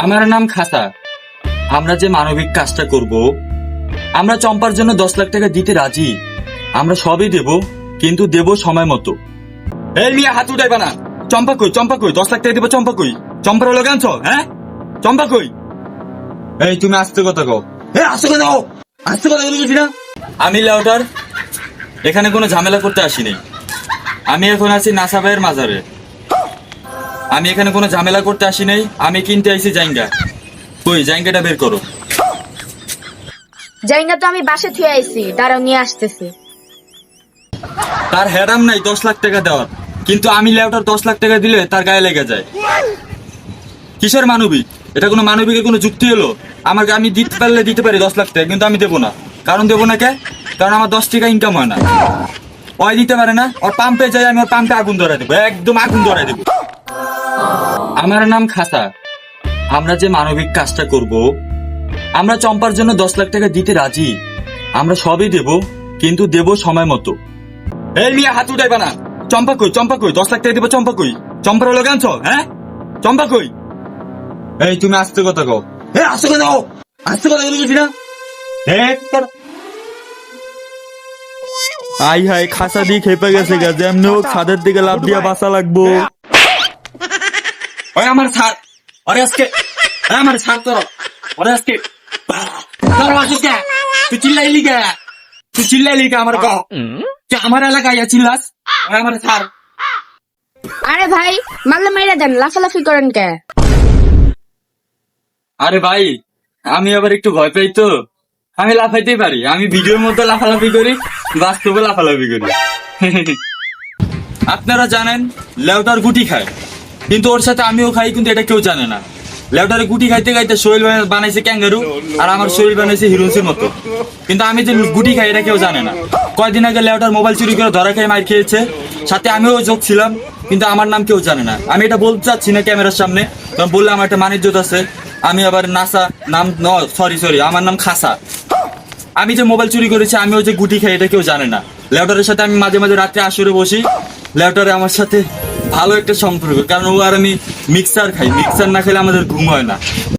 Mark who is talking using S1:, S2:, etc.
S1: আমার নাম খাসা। আমরা যে মানবিক কাজটা করব, আমরা চম্পার জন্য 10 লাখ টাকা দিতে রাজি। আমরা সবই দেব, কিন্তু দেব সময় মতো। এই মিয়া হাত উঠাইবা না। চম্পা কই? চম্পা কই? 10 লাখ টাকা দিব। চম্পা কই? চম্পার হলো গানছ? হ্যাঁ, চম্পা কই? এই তুমি আস্তে কথা কও। আস্তে কথা কও, আস্তে কথা বলছি না। আমি লাউটার এখানে কোনো ঝামেলা করতে আসিনি। আমি এখন আছি নাসা ভাইয়ের মাজারে। আমি এখানে কোনো ঝামেলা করতে আসি নাই। আমি কিনতে আইছি জাইঙ্গা। কই জাইঙ্গাটা বের করো।
S2: জাইঙ্গা তো আমি বাসে থুয়ে আইছি, দাঁড়াও নিয়ে আসতেছি।
S1: তার হেরাম নাই 10 লাখ টাকা দেওয়ার, কিন্তু আমি লেউটার 10 লাখ টাকা দিলে তার গায়ে লেগে যায়। কিসের মানবিক? এটা কোনো মানবিকের কোনো যুক্তি হলো? আমাকে আমি দিতে পারলে দিতে পারি 10 লাখ টাকা, কিন্তু আমি দেবো না। কারণ দেবো না কে? কারণ আমার 10 টাকা ইনকাম হয় না। ওই দিতে পারে না, ওর পাম্পে যাই, আমি ওর পাম্পে আগুন ধরাই দেবো, একদম আগুন ধরাই দেবো। আমার নাম খাসা। আমরা যে মানবিক কাজটা করব, আমরা চম্পার জন্য 10 লাখ টাকা দিতে রাজি। আমরা সবই দেব, কিন্তু দেব সময় মতো। এই মিয়া হাত উঠাইবা না। চম্পা কই? চম্পা কই? 10 লাখ টাকা দিব। চম্পা কই? চম্পার হলো গানছ? হ্যাঁ, চম্পা কই? এই তুমি আস্তে কথা কও। আস্তে কথা কও, আস্তে কথা বলছি না। আই হাই, খাসা দিয়ে খেপে গেছে গা। যেমনি হোক ছাদের দিকে লাফ দিয়া বাঁচা লাগবো। ওই আমার ছাড়, আরে আজকে আমার ছাড় তো, ওরে আজকে তুই চিল্লাইলি কে? তুই চিল্লাইলি কে আমার গাও? আমার এলাকায় চিল্লাস? আমার ছাড়।
S2: আরে ভাই, মারলে মাইরা দেন, লাফালাফি করেন কে?
S1: আরে ভাই, আমি আবার একটু ভয় পাই তো। আমি লাফাইতেই পারি। আমি ভিডিওর মধ্যে লাফালাফি করি, বাস্তবে লাফালাফি করি। আপনারা জানেন লেউটার গুটি খায়, কিন্তু ওর সাথে আমিও খাই, কিন্তু এটা কেউ জানে না। লেউটারে গুটি খাইতে খাইতে শরীর বানাইছে ক্যাঙ্গারু, আর আমার শরীর বানাইছে হিরোইনের মতো। কিন্তু আমি যে গুটি খাই এটা কেউ জানে না। কয়দিন আগে লেউটার মোবাইল চুরি করে ধরা খেয়ে মার খেয়েছে, সাথে আমিও যোগ ছিলাম, কিন্তু আমার নাম কেউ জানে না। আমি এটা বলতে চাচ্ছি না ক্যামেরার সামনে, কারণ বললে আমার একটা মানিজ্যত আছে। আমি আবার নাসা নাম সরি আমার নাম খাসা। আমি যে মোবাইল চুরি করেছি, আমিও যে গুটি খাই এটা কেউ জানে না। লেউটারের সাথে আমি মাঝে মাঝে রাত্রে আসরে বসি। লেউটারে আমার সাথে ভালো একটা সম্পর্ক, কারণ ও আর আমি মিক্সার খাই। মিক্সার না খেলে আমাদের ঘুম হয় না।